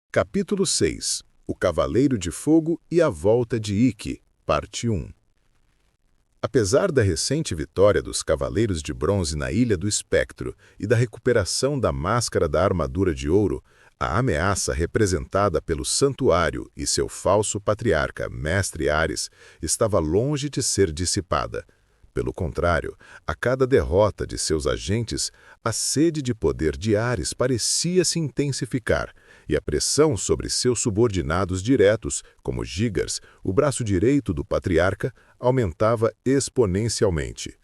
Capítulo 6. O Cavaleiro de Fogo e a Volta de Ikki, Parte 1. Apesar da recente vitória dos Cavaleiros de Bronze na Ilha do Espectro e da recuperação da Máscara da Armadura de Ouro, a ameaça representada pelo Santuário e seu falso patriarca, Mestre Ares, estava longe de ser dissipada. Pelo contrário, a cada derrota de seus agentes, a sede de poder de Ares parecia se intensificar, e a pressão sobre seus subordinados diretos, como Gigars, o braço direito do patriarca, aumentava exponencialmente.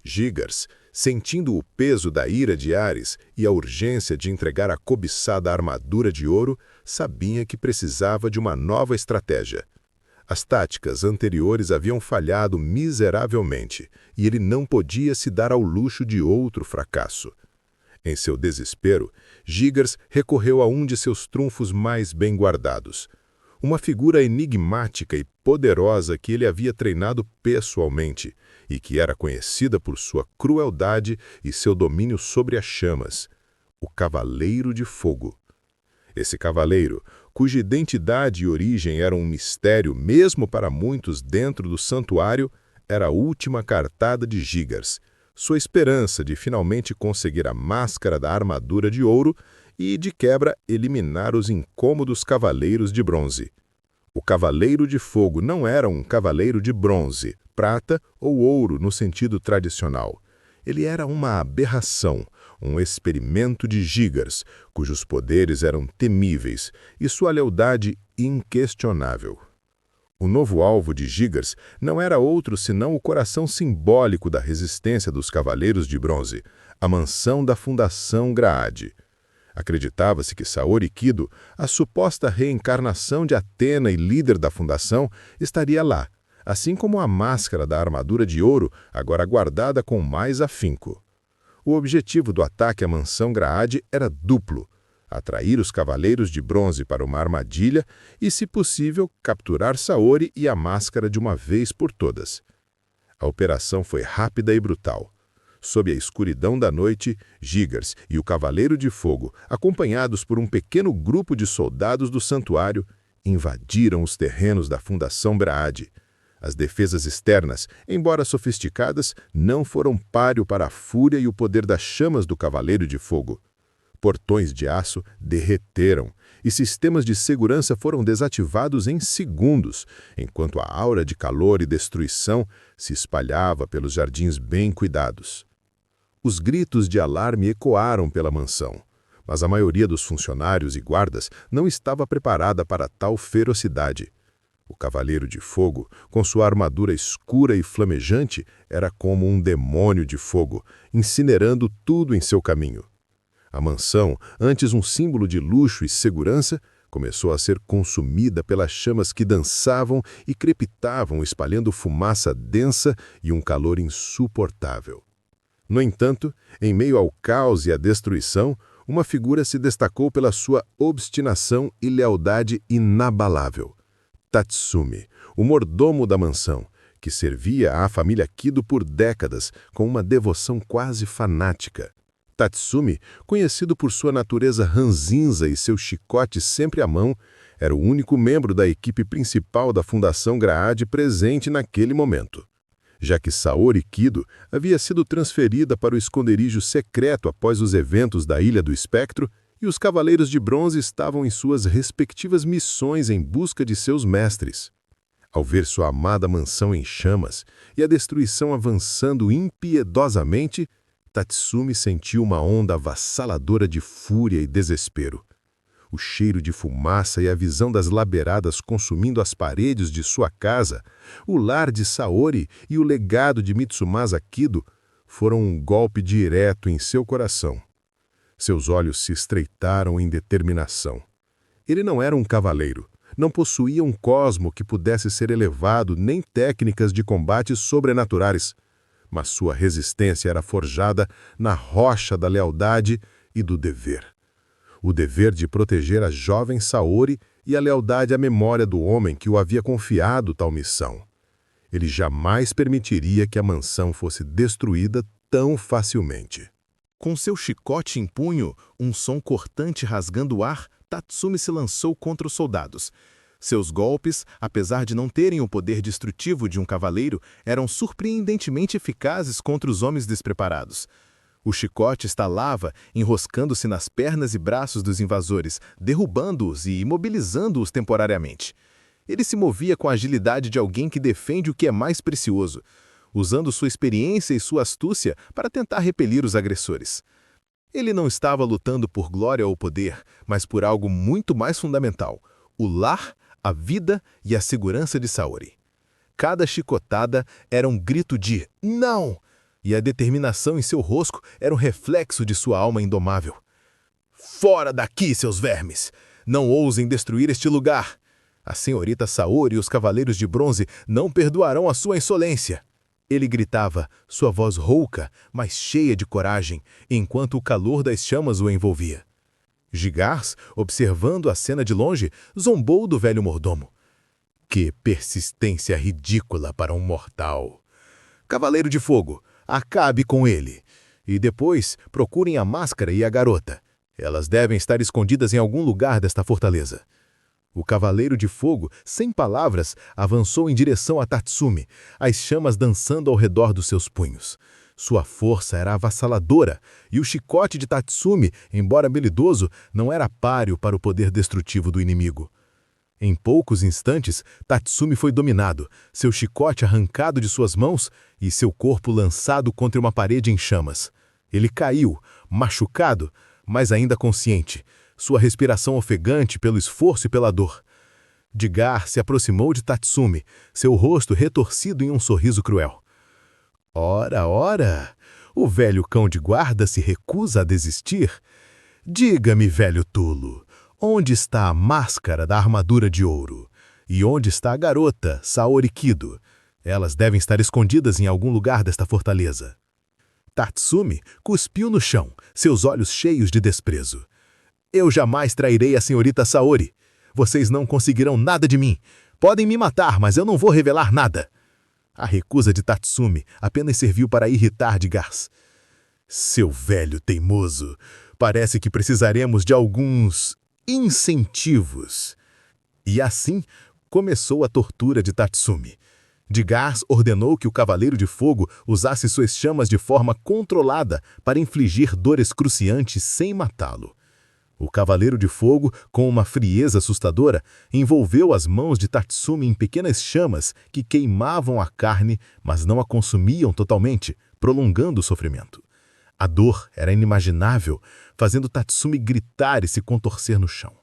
Gigars, sentindo o peso da ira de Ares e a urgência de entregar a cobiçada armadura de ouro, sabia que precisava de uma nova estratégia. As táticas anteriores haviam falhado miseravelmente, e ele não podia se dar ao luxo de outro fracasso. Em seu desespero, Gigars recorreu a um de seus trunfos mais bem guardados. Uma figura enigmática e poderosa que ele havia treinado pessoalmente, e que era conhecida por sua crueldade e seu domínio sobre as chamas: o Cavaleiro de Fogo. Esse cavaleiro, cuja identidade e origem eram um mistério mesmo para muitos dentro do santuário, era a última cartada de Gigars, sua esperança de finalmente conseguir a Máscara da Armadura de Ouro e, de quebra, eliminar os incômodos Cavaleiros de Bronze. O Cavaleiro de Fogo não era um cavaleiro de bronze, prata ou ouro no sentido tradicional. Ele era uma aberração, um experimento de Gigars, cujos poderes eram temíveis e sua lealdade inquestionável. O novo alvo de Gigars não era outro senão o coração simbólico da resistência dos Cavaleiros de Bronze, a mansão da Fundação Graade. Acreditava-se que Saori Kido, a suposta reencarnação de Atena e líder da Fundação, estaria lá, assim como a Máscara da Armadura de Ouro, agora guardada com mais afinco. O objetivo do ataque à Mansão Graade era duplo: atrair os Cavaleiros de Bronze para uma armadilha e, se possível, capturar Saori e a Máscara de uma vez por todas. A operação foi rápida e brutal. Sob a escuridão da noite, Gigars e o Cavaleiro de Fogo, acompanhados por um pequeno grupo de soldados do santuário, invadiram os terrenos da Fundação Graade. As defesas externas, embora sofisticadas, não foram páreo para a fúria e o poder das chamas do Cavaleiro de Fogo. Portões de aço derreteram e sistemas de segurança foram desativados em segundos, enquanto a aura de calor e destruição se espalhava pelos jardins bem cuidados. Os gritos de alarme ecoaram pela mansão, mas a maioria dos funcionários e guardas não estava preparada para tal ferocidade. O Cavaleiro de Fogo, com sua armadura escura e flamejante, era como um demônio de fogo, incinerando tudo em seu caminho. A mansão, antes um símbolo de luxo e segurança, começou a ser consumida pelas chamas que dançavam e crepitavam, espalhando fumaça densa e um calor insuportável. No entanto, em meio ao caos e à destruição, uma figura se destacou pela sua obstinação e lealdade inabalável: Tatsumi, o mordomo da mansão, que servia à família Kido por décadas com uma devoção quase fanática. Tatsumi, conhecido por sua natureza ranzinza e seu chicote sempre à mão, era o único membro da equipe principal da Fundação Graade presente naquele momento. Já que Saori Kido havia sido transferida para o esconderijo secreto após os eventos da Ilha do Espectro, e os Cavaleiros de Bronze estavam em suas respectivas missões em busca de seus mestres. Ao ver sua amada mansão em chamas e a destruição avançando impiedosamente, Tatsumi sentiu uma onda avassaladora de fúria e desespero. O cheiro de fumaça e a visão das laberadas consumindo as paredes de sua casa, o lar de Saori e o legado de Mitsumasa Kido foram um golpe direto em seu coração. Seus olhos se estreitaram em determinação. Ele não era um cavaleiro, não possuía um cosmo que pudesse ser elevado nem técnicas de combate sobrenaturais, mas sua resistência era forjada na rocha da lealdade e do dever. O dever de proteger a jovem Saori e a lealdade à memória do homem que o havia confiado tal missão. Ele jamais permitiria que a mansão fosse destruída tão facilmente. Com seu chicote em punho, um som cortante rasgando o ar, Tatsumi se lançou contra os soldados. Seus golpes, apesar de não terem o poder destrutivo de um cavaleiro, eram surpreendentemente eficazes contra os homens despreparados. O chicote estalava, enroscando-se nas pernas e braços dos invasores, derrubando-os e imobilizando-os temporariamente. Ele se movia com a agilidade de alguém que defende o que é mais precioso, usando sua experiência e sua astúcia para tentar repelir os agressores. Ele não estava lutando por glória ou poder, mas por algo muito mais fundamental: o lar, a vida e a segurança de Saori. Cada chicotada era um grito de "não!", e a determinação em seu rosto era um reflexo de sua alma indomável. "Fora daqui, seus vermes! Não ousem destruir este lugar! A senhorita Saori e os cavaleiros de bronze não perdoarão a sua insolência!" Ele gritava, sua voz rouca, mas cheia de coragem, enquanto o calor das chamas o envolvia. Gigars, observando a cena de longe, zombou do velho mordomo. Que persistência ridícula para um mortal! Cavaleiro de Fogo, acabe com ele. E depois, procurem a máscara e a garota. Elas devem estar escondidas em algum lugar desta fortaleza. O Cavaleiro de Fogo, sem palavras, avançou em direção a Tatsumi, as chamas dançando ao redor dos seus punhos. Sua força era avassaladora, e o chicote de Tatsumi, embora habilidoso, não era páreo para o poder destrutivo do inimigo. Em poucos instantes, Tatsumi foi dominado, seu chicote arrancado de suas mãos e seu corpo lançado contra uma parede em chamas. Ele caiu, machucado, mas ainda consciente, sua respiração ofegante pelo esforço e pela dor. Digar se aproximou de Tatsumi, seu rosto retorcido em um sorriso cruel. Ora, ora! O velho cão de guarda se recusa a desistir? Diga-me, velho tolo, onde está a máscara da armadura de ouro? E onde está a garota, Saori Kido? Elas devem estar escondidas em algum lugar desta fortaleza. Tatsumi cuspiu no chão, seus olhos cheios de desprezo. Eu jamais trairei a senhorita Saori. Vocês não conseguirão nada de mim. Podem me matar, mas eu não vou revelar nada. A recusa de Tatsumi apenas serviu para irritar Gigars. Seu velho teimoso, parece que precisaremos de alguns incentivos. E assim começou a tortura de Tatsumi. Gigars ordenou que o Cavaleiro de Fogo usasse suas chamas de forma controlada para infligir dor excruciante sem matá-lo. O Cavaleiro de Fogo, com uma frieza assustadora, envolveu as mãos de Tatsumi em pequenas chamas que queimavam a carne, mas não a consumiam totalmente, prolongando o sofrimento. A dor era inimaginável, fazendo Tatsumi gritar e se contorcer no chão.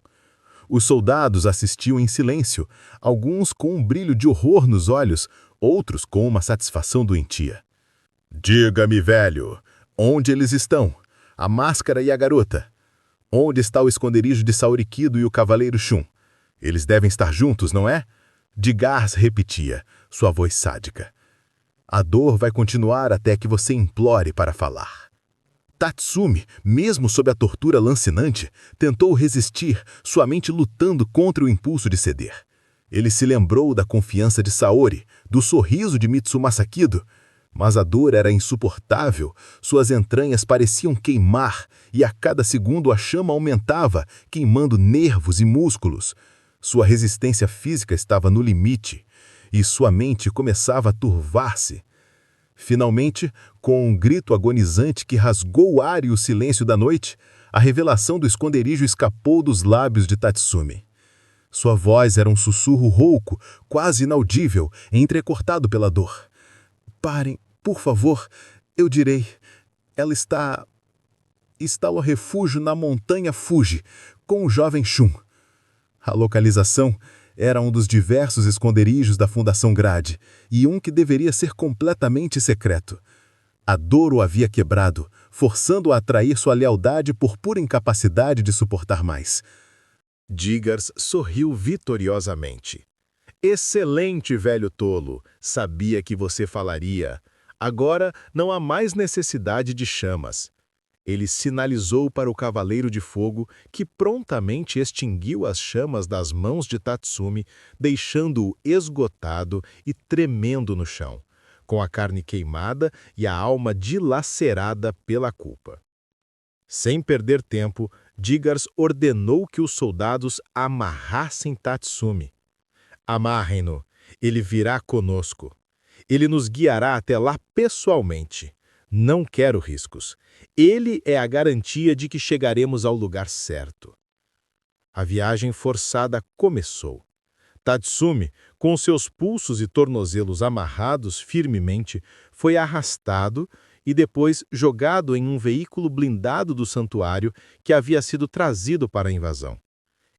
Os soldados assistiam em silêncio, alguns com um brilho de horror nos olhos, outros com uma satisfação doentia. Diga-me, velho, onde eles estão? A máscara e a garota? Onde está o esconderijo de Saori Kido e o Cavaleiro Shun? Eles devem estar juntos, não é? Gigars repetia, sua voz sádica. A dor vai continuar até que você implore para falar. Tatsumi, mesmo sob a tortura lancinante, tentou resistir, sua mente lutando contra o impulso de ceder. Ele se lembrou da confiança de Saori, do sorriso de Mitsumasa Kido, mas a dor era insuportável, suas entranhas pareciam queimar e a cada segundo a chama aumentava, queimando nervos e músculos. Sua resistência física estava no limite e sua mente começava a turvar-se. Finalmente, com um grito agonizante que rasgou o ar e o silêncio da noite, a revelação do esconderijo escapou dos lábios de Tatsumi. Sua voz era um sussurro rouco, quase inaudível, entrecortado pela dor. Parem, por favor, eu direi. Ela está ao refúgio na montanha Fuji, com o jovem Shun. A localização era um dos diversos esconderijos da Fundação Grade, e um que deveria ser completamente secreto. A dor o havia quebrado, forçando-o a atrair sua lealdade por pura incapacidade de suportar mais. Gigars sorriu vitoriosamente. Excelente, velho tolo! Sabia que você falaria. Agora não há mais necessidade de chamas. Ele sinalizou para o Cavaleiro de Fogo, que prontamente extinguiu as chamas das mãos de Tatsumi, deixando-o esgotado e tremendo no chão, com a carne queimada e a alma dilacerada pela culpa. Sem perder tempo, Digars ordenou que os soldados amarrassem Tatsumi. Amarrem-no, ele virá conosco. Ele nos guiará até lá pessoalmente. Não quero riscos. Ele é a garantia de que chegaremos ao lugar certo. A viagem forçada começou. Tatsumi, com seus pulsos e tornozelos amarrados firmemente, foi arrastado e depois jogado em um veículo blindado do santuário que havia sido trazido para a invasão.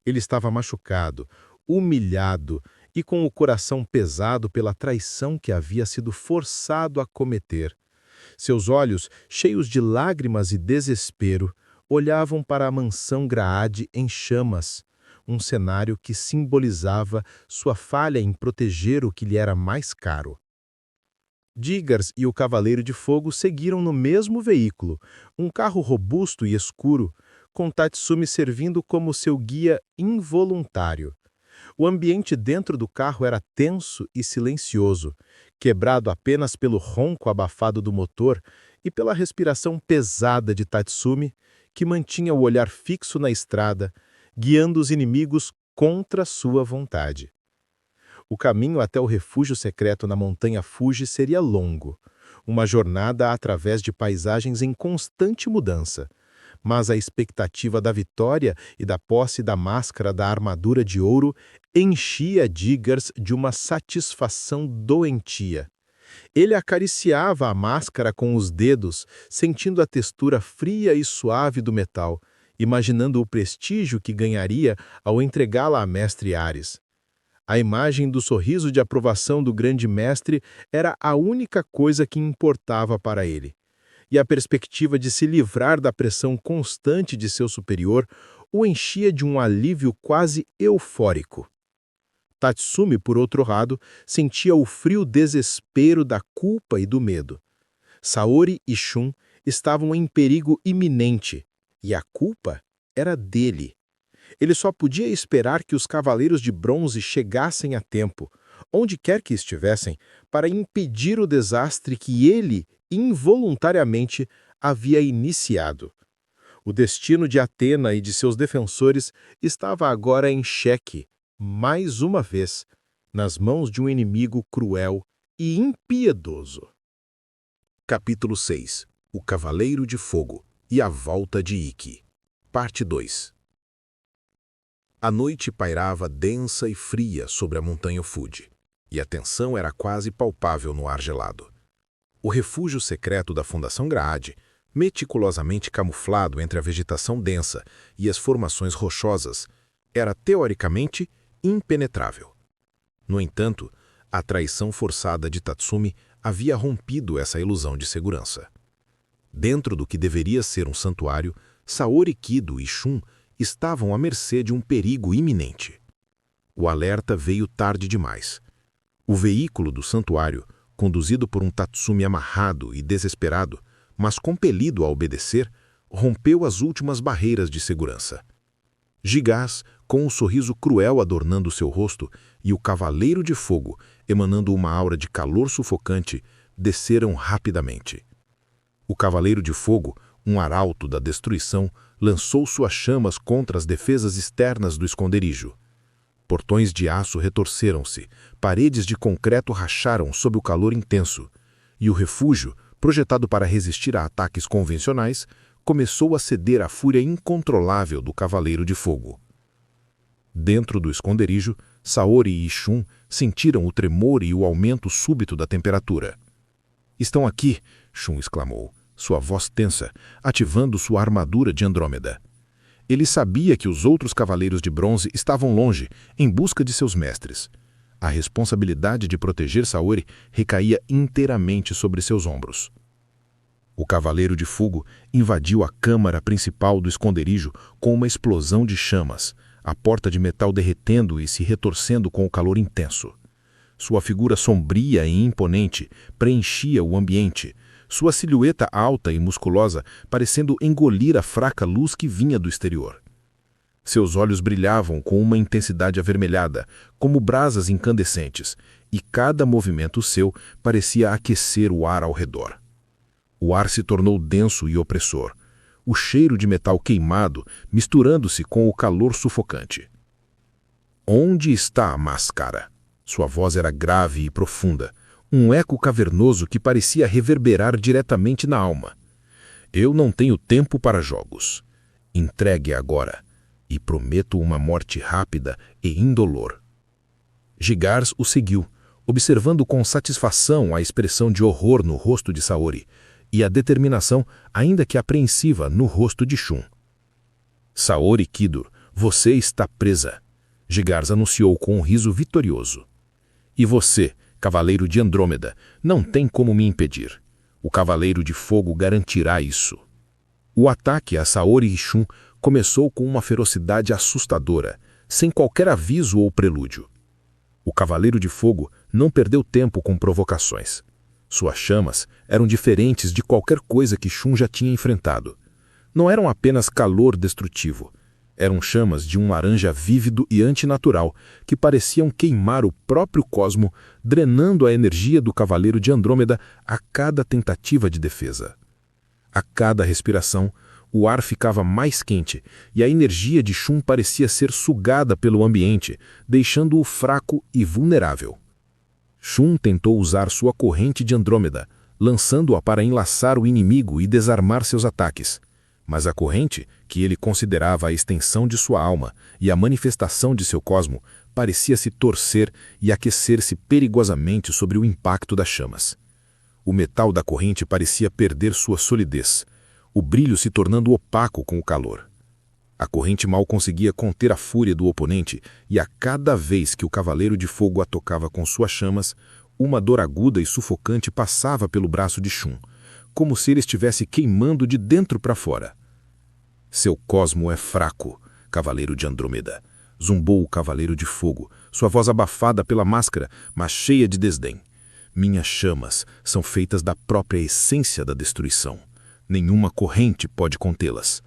Ele estava machucado, humilhado e com o coração pesado pela traição que havia sido forçado a cometer. Seus olhos, cheios de lágrimas e desespero, olhavam para a mansão Graade em chamas, um cenário que simbolizava sua falha em proteger o que lhe era mais caro. Digars e o Cavaleiro de Fogo seguiram no mesmo veículo, um carro robusto e escuro, com Tatsumi servindo como seu guia involuntário. O ambiente dentro do carro era tenso e silencioso, quebrado apenas pelo ronco abafado do motor e pela respiração pesada de Tatsumi, que mantinha o olhar fixo na estrada, guiando os inimigos contra sua vontade. O caminho até o refúgio secreto na montanha Fuji seria longo, uma jornada através de paisagens em constante mudança, mas a expectativa da vitória e da posse da máscara da armadura de ouro enchia Digars de uma satisfação doentia. Ele acariciava a máscara com os dedos, sentindo a textura fria e suave do metal, imaginando o prestígio que ganharia ao entregá-la a Mestre Ares. A imagem do sorriso de aprovação do grande mestre era a única coisa que importava para ele. E a perspectiva de se livrar da pressão constante de seu superior o enchia de um alívio quase eufórico. Tatsumi, por outro lado, sentia o frio desespero da culpa e do medo. Saori e Shun estavam em perigo iminente, e a culpa era dele. Ele só podia esperar que os Cavaleiros de Bronze chegassem a tempo, onde quer que estivessem, para impedir o desastre que ele, involuntariamente, havia iniciado. O destino de Atena e de seus defensores estava agora em xeque, mais uma vez, nas mãos de um inimigo cruel e impiedoso. Capítulo 6. O Cavaleiro de Fogo e a Volta de Ikki. Parte 2. A noite pairava densa e fria sobre a montanha Fuji, e a tensão era quase palpável no ar gelado. O refúgio secreto da Fundação Graade, meticulosamente camuflado entre a vegetação densa e as formações rochosas, era teoricamente impenetrável. No entanto, a traição forçada de Tatsumi havia rompido essa ilusão de segurança. Dentro do que deveria ser um santuário, Saori Kido e Shun estavam à mercê de um perigo iminente. O alerta veio tarde demais. O veículo do santuário, conduzido por um Tatsumi amarrado e desesperado, mas compelido a obedecer, rompeu as últimas barreiras de segurança. Gigás, com um sorriso cruel adornando seu rosto, e o Cavaleiro de Fogo, emanando uma aura de calor sufocante, desceram rapidamente. O Cavaleiro de Fogo, um arauto da destruição, lançou suas chamas contra as defesas externas do esconderijo. Portões de aço retorceram-se, paredes de concreto racharam sob o calor intenso, e o refúgio, projetado para resistir a ataques convencionais, começou a ceder à fúria incontrolável do Cavaleiro de Fogo. Dentro do esconderijo, Saori e Shun sentiram o tremor e o aumento súbito da temperatura. "Estão aqui!" Shun exclamou, sua voz tensa, ativando sua armadura de Andrômeda. Ele sabia que os outros Cavaleiros de Bronze estavam longe, em busca de seus mestres. A responsabilidade de proteger Saori recaía inteiramente sobre seus ombros. O Cavaleiro de Fogo invadiu a câmara principal do esconderijo com uma explosão de chamas, a porta de metal derretendo e se retorcendo com o calor intenso. Sua figura sombria e imponente preenchia o ambiente, sua silhueta alta e musculosa parecendo engolir a fraca luz que vinha do exterior. Seus olhos brilhavam com uma intensidade avermelhada, como brasas incandescentes, e cada movimento seu parecia aquecer o ar ao redor. O ar se tornou denso e opressor. o cheiro de metal queimado misturando-se com o calor sufocante. Onde está a máscara? Sua voz era grave e profunda, um eco cavernoso que parecia reverberar diretamente na alma. Eu não tenho tempo para jogos. Entregue agora, e prometo uma morte rápida e indolor. Gigars o seguiu, observando com satisfação a expressão de horror no rosto de Saori e a determinação, ainda que apreensiva, no rosto de Shun. Saori Kido, você está presa, Gigars anunciou com um riso vitorioso. E você, Cavaleiro de Andrômeda, não tem como me impedir. O Cavaleiro de Fogo garantirá isso. O ataque a Saori e Shun começou com uma ferocidade assustadora, sem qualquer aviso ou prelúdio. O Cavaleiro de Fogo não perdeu tempo com provocações. Suas chamas eram diferentes de qualquer coisa que Shun já tinha enfrentado. Não eram apenas calor destrutivo. Eram chamas de um laranja vívido e antinatural que pareciam queimar o próprio cosmo, drenando a energia do Cavaleiro de Andrômeda a cada tentativa de defesa. A cada respiração, o ar ficava mais quente e a energia de Shun parecia ser sugada pelo ambiente, deixando-o fraco e vulnerável. Shun tentou usar sua corrente de Andrômeda, lançando-a para enlaçar o inimigo e desarmar seus ataques. Mas a corrente, que ele considerava a extensão de sua alma e a manifestação de seu cosmo, parecia se torcer e aquecer-se perigosamente sobre o impacto das chamas. O metal da corrente parecia perder sua solidez, o brilho se tornando opaco com o calor. A corrente mal conseguia conter a fúria do oponente e a cada vez que o Cavaleiro de Fogo a tocava com suas chamas, uma dor aguda e sufocante passava pelo braço de Shun, como se ele estivesse queimando de dentro para fora. Seu cosmo é fraco, Cavaleiro de Andrômeda, zumbou o Cavaleiro de Fogo, sua voz abafada pela máscara, mas cheia de desdém. Minhas chamas são feitas da própria essência da destruição. Nenhuma corrente pode contê-las.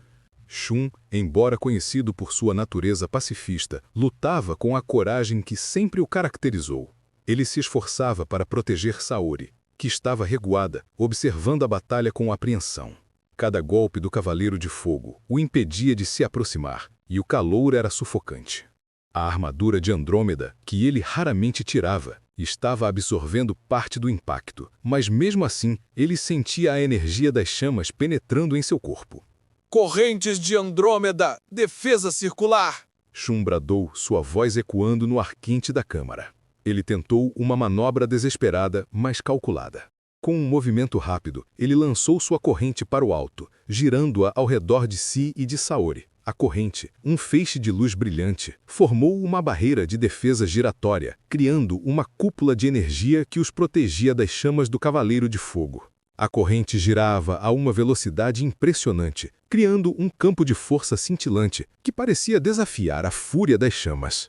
Shun, embora conhecido por sua natureza pacifista, lutava com a coragem que sempre o caracterizou. Ele se esforçava para proteger Saori, que estava recuada, observando a batalha com apreensão. Cada golpe do Cavaleiro de Fogo o impedia de se aproximar, e o calor era sufocante. A armadura de Andrômeda, que ele raramente tirava, estava absorvendo parte do impacto, mas mesmo assim ele sentia a energia das chamas penetrando em seu corpo. Correntes de Andrômeda, defesa circular! Shun bradou, sua voz ecoando no ar quente da câmara. Ele tentou uma manobra desesperada, mas calculada. Com um movimento rápido, ele lançou sua corrente para o alto, girando-a ao redor de si e de Saori. A corrente, um feixe de luz brilhante, formou uma barreira de defesa giratória, criando uma cúpula de energia que os protegia das chamas do Cavaleiro de Fogo. A corrente girava a uma velocidade impressionante, criando um campo de força cintilante que parecia desafiar a fúria das chamas.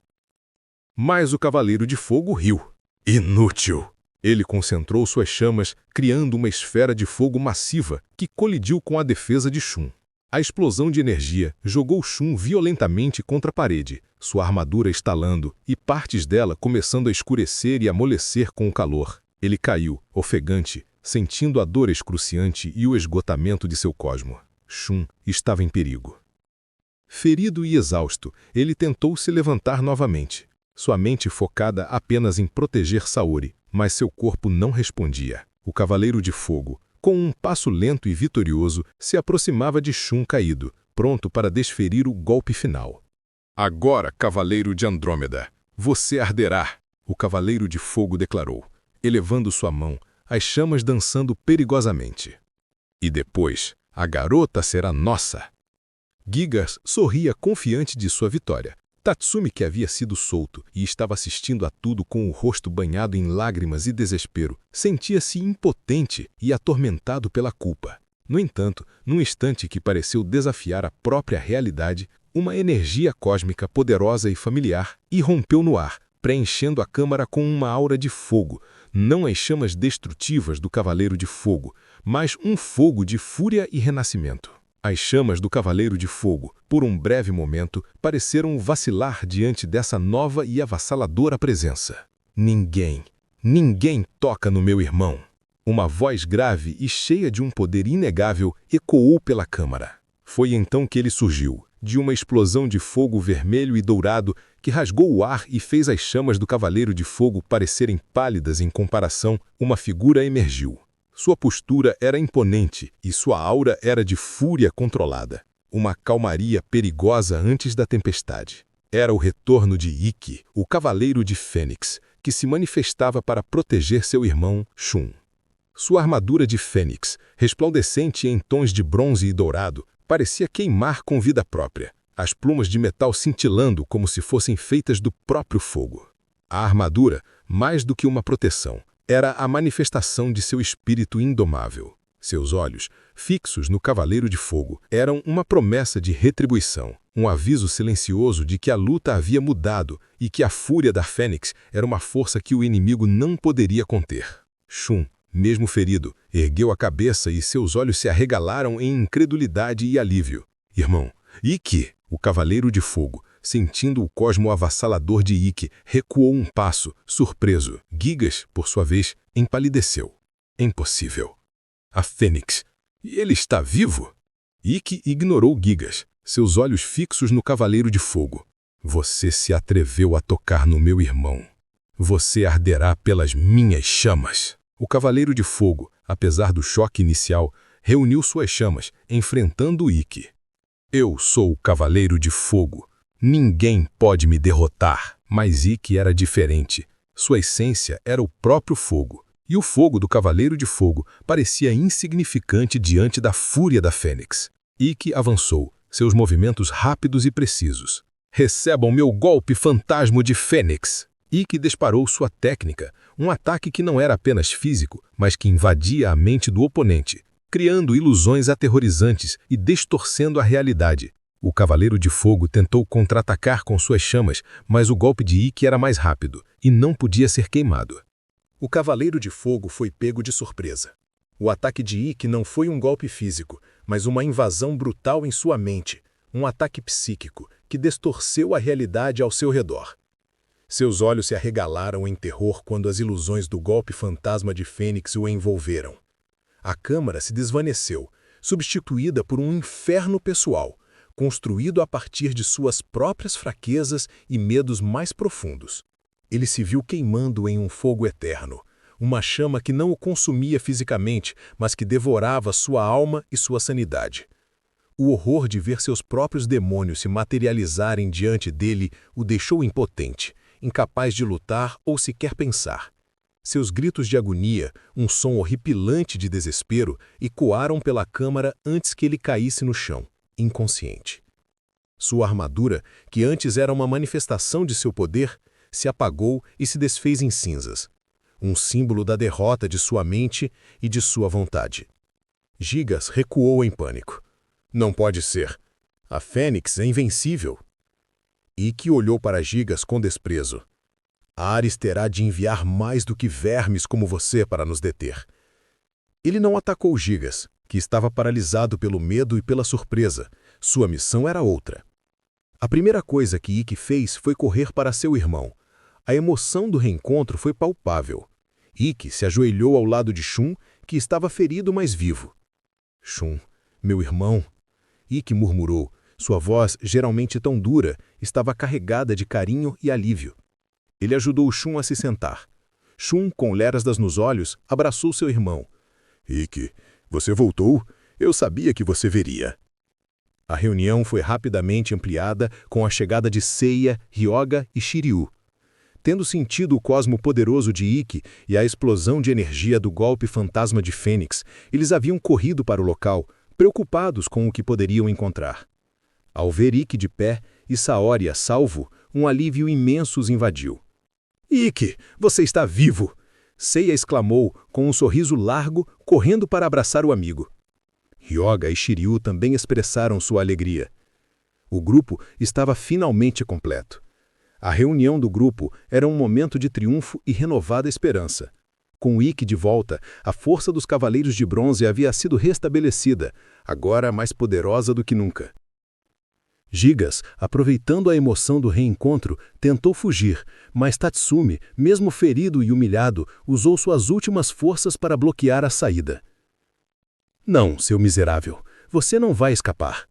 Mas o Cavaleiro de Fogo riu. Inútil! Ele concentrou suas chamas, criando uma esfera de fogo massiva que colidiu com a defesa de Shun. A explosão de energia jogou Shun violentamente contra a parede, sua armadura estalando e partes dela começando a escurecer e amolecer com o calor. Ele caiu, ofegante, sentindo a dor excruciante e o esgotamento de seu cosmo. Shun estava em perigo. Ferido e exausto, ele tentou se levantar novamente, sua mente focada apenas em proteger Saori, mas seu corpo não respondia. O Cavaleiro de Fogo, com um passo lento e vitorioso, se aproximava de Shun caído, pronto para desferir o golpe final. Agora, Cavaleiro de Andrômeda, você arderá, o Cavaleiro de Fogo declarou, elevando sua mão, as chamas dançando perigosamente. E depois, a garota será nossa. Gigars sorria confiante de sua vitória. Tatsumi, que havia sido solto e estava assistindo a tudo com o rosto banhado em lágrimas e desespero, sentia-se impotente e atormentado pela culpa. No entanto, num instante que pareceu desafiar a própria realidade, uma energia cósmica poderosa e familiar irrompeu no ar, preenchendo a câmara com uma aura de fogo, não as chamas destrutivas do Cavaleiro de Fogo, mas um fogo de fúria e renascimento. As chamas do Cavaleiro de Fogo, por um breve momento, pareceram vacilar diante dessa nova e avassaladora presença. Ninguém toca no meu irmão. Uma voz grave e cheia de um poder inegável ecoou pela câmara. Foi então que ele surgiu, de uma explosão de fogo vermelho e dourado que rasgou o ar e fez as chamas do Cavaleiro de Fogo parecerem pálidas em comparação. Uma figura emergiu. Sua postura era imponente e sua aura era de fúria controlada. Uma calmaria perigosa antes da tempestade. Era o retorno de Ikki, o Cavaleiro de Fênix, que se manifestava para proteger seu irmão Shun. Sua armadura de fênix, resplandecente em tons de bronze e dourado, parecia queimar com vida própria, as plumas de metal cintilando como se fossem feitas do próprio fogo. A armadura, mais do que uma proteção, era a manifestação de seu espírito indomável. Seus olhos, fixos no Cavaleiro de Fogo, eram uma promessa de retribuição, um aviso silencioso de que a luta havia mudado e que a fúria da Fênix era uma força que o inimigo não poderia conter. Shun, mesmo ferido, ergueu a cabeça e seus olhos se arregalaram em incredulidade e alívio. Irmão, Ikki, o Cavaleiro de Fogo, sentindo o cosmo avassalador de Ikki, recuou um passo, surpreso. Gigas, por sua vez, empalideceu. Impossível. A Fênix. E ele está vivo? Ikki ignorou Gigas, seus olhos fixos no Cavaleiro de Fogo. Você se atreveu a tocar no meu irmão. Você arderá pelas minhas chamas. O Cavaleiro de Fogo, apesar do choque inicial, reuniu suas chamas, enfrentando Ikki. Eu sou o Cavaleiro de Fogo. Ninguém pode me derrotar. Mas Ikki era diferente. Sua essência era o próprio fogo. E o fogo do Cavaleiro de Fogo parecia insignificante diante da fúria da Fênix. Ikki avançou, seus movimentos rápidos e precisos. Recebam meu golpe fantasma de Fênix! Ikki disparou sua técnica, um ataque que não era apenas físico, mas que invadia a mente do oponente, criando ilusões aterrorizantes e distorcendo a realidade. O Cavaleiro de Fogo tentou contra-atacar com suas chamas, mas o golpe de Ikki era mais rápido e não podia ser queimado. O Cavaleiro de Fogo foi pego de surpresa. O ataque de Ikki não foi um golpe físico, mas uma invasão brutal em sua mente, um ataque psíquico que distorceu a realidade ao seu redor. Seus olhos se arregalaram em terror quando as ilusões do golpe fantasma de Fênix o envolveram. A câmara se desvaneceu, substituída por um inferno pessoal, construído a partir de suas próprias fraquezas e medos mais profundos. Ele se viu queimando em um fogo eterno, uma chama que não o consumia fisicamente, mas que devorava sua alma e sua sanidade. O horror de ver seus próprios demônios se materializarem diante dele o deixou impotente, incapaz de lutar ou sequer pensar. Seus gritos de agonia, um som horripilante de desespero, ecoaram pela câmara antes que ele caísse no chão, inconsciente. Sua armadura, que antes era uma manifestação de seu poder, se apagou e se desfez em cinzas, um símbolo da derrota de sua mente e de sua vontade. Gigas recuou em pânico. Não pode ser. A Fênix é invencível. Ikki olhou para Gigas com desprezo. Ares terá de enviar mais do que vermes como você para nos deter. Ele não atacou Gigas, que estava paralisado pelo medo e pela surpresa. Sua missão era outra. A primeira coisa que Ikki fez foi correr para seu irmão. A emoção do reencontro foi palpável. Ikki se ajoelhou ao lado de Shun, que estava ferido, mas vivo. Shun, meu irmão. Ikki murmurou. Sua voz, geralmente tão dura, estava carregada de carinho e alívio. Ele ajudou Shun a se sentar. Shun, com léradas nos olhos, abraçou seu irmão. Ikki, você voltou? Eu sabia que você viria. A reunião foi rapidamente ampliada com a chegada de Seiya, Hyoga e Shiryu. Tendo sentido o cosmo poderoso de Ikki e a explosão de energia do golpe fantasma de Fênix, eles haviam corrido para o local, preocupados com o que poderiam encontrar. Ao ver Ikki de pé e Saori a salvo, um alívio imenso os invadiu. Ikki, você está vivo! Seiya exclamou, com um sorriso largo, correndo para abraçar o amigo. Hyoga e Shiryu também expressaram sua alegria. O grupo estava finalmente completo. A reunião do grupo era um momento de triunfo e renovada esperança. Com Ikki de volta, a força dos Cavaleiros de Bronze havia sido restabelecida, agora mais poderosa do que nunca. Gigas, aproveitando a emoção do reencontro, tentou fugir, mas Tatsumi, mesmo ferido e humilhado, usou suas últimas forças para bloquear a saída. Não, seu miserável, você não vai escapar.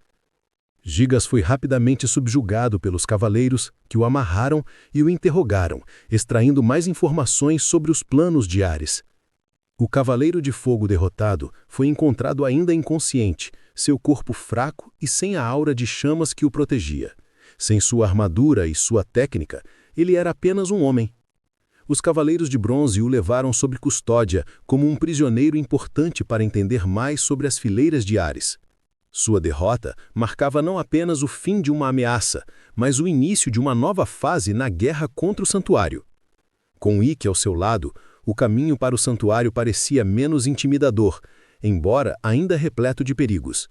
Gigas foi rapidamente subjugado pelos cavaleiros, que o amarraram e o interrogaram, extraindo mais informações sobre os planos de Ares. O Cavaleiro de Fogo derrotado foi encontrado ainda inconsciente, seu corpo fraco e sem a aura de chamas que o protegia. Sem sua armadura e sua técnica, ele era apenas um homem. Os Cavaleiros de Bronze o levaram sob custódia como um prisioneiro importante para entender mais sobre as fileiras de Ares. Sua derrota marcava não apenas o fim de uma ameaça, mas o início de uma nova fase na guerra contra o santuário. Com Ikki ao seu lado, o caminho para o santuário parecia menos intimidador, embora ainda repleto de perigos.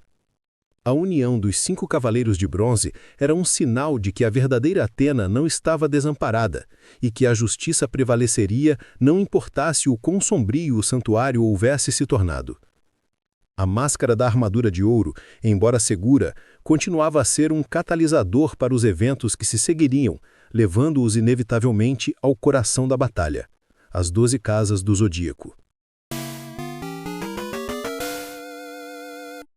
A união dos 5 Cavaleiros de Bronze era um sinal de que a verdadeira Atena não estava desamparada e que a justiça prevaleceria não importasse o quão sombrio o santuário houvesse se tornado. A máscara da armadura de ouro, embora segura, continuava a ser um catalisador para os eventos que se seguiriam, levando-os inevitavelmente ao coração da batalha, as 12 casas do Zodíaco.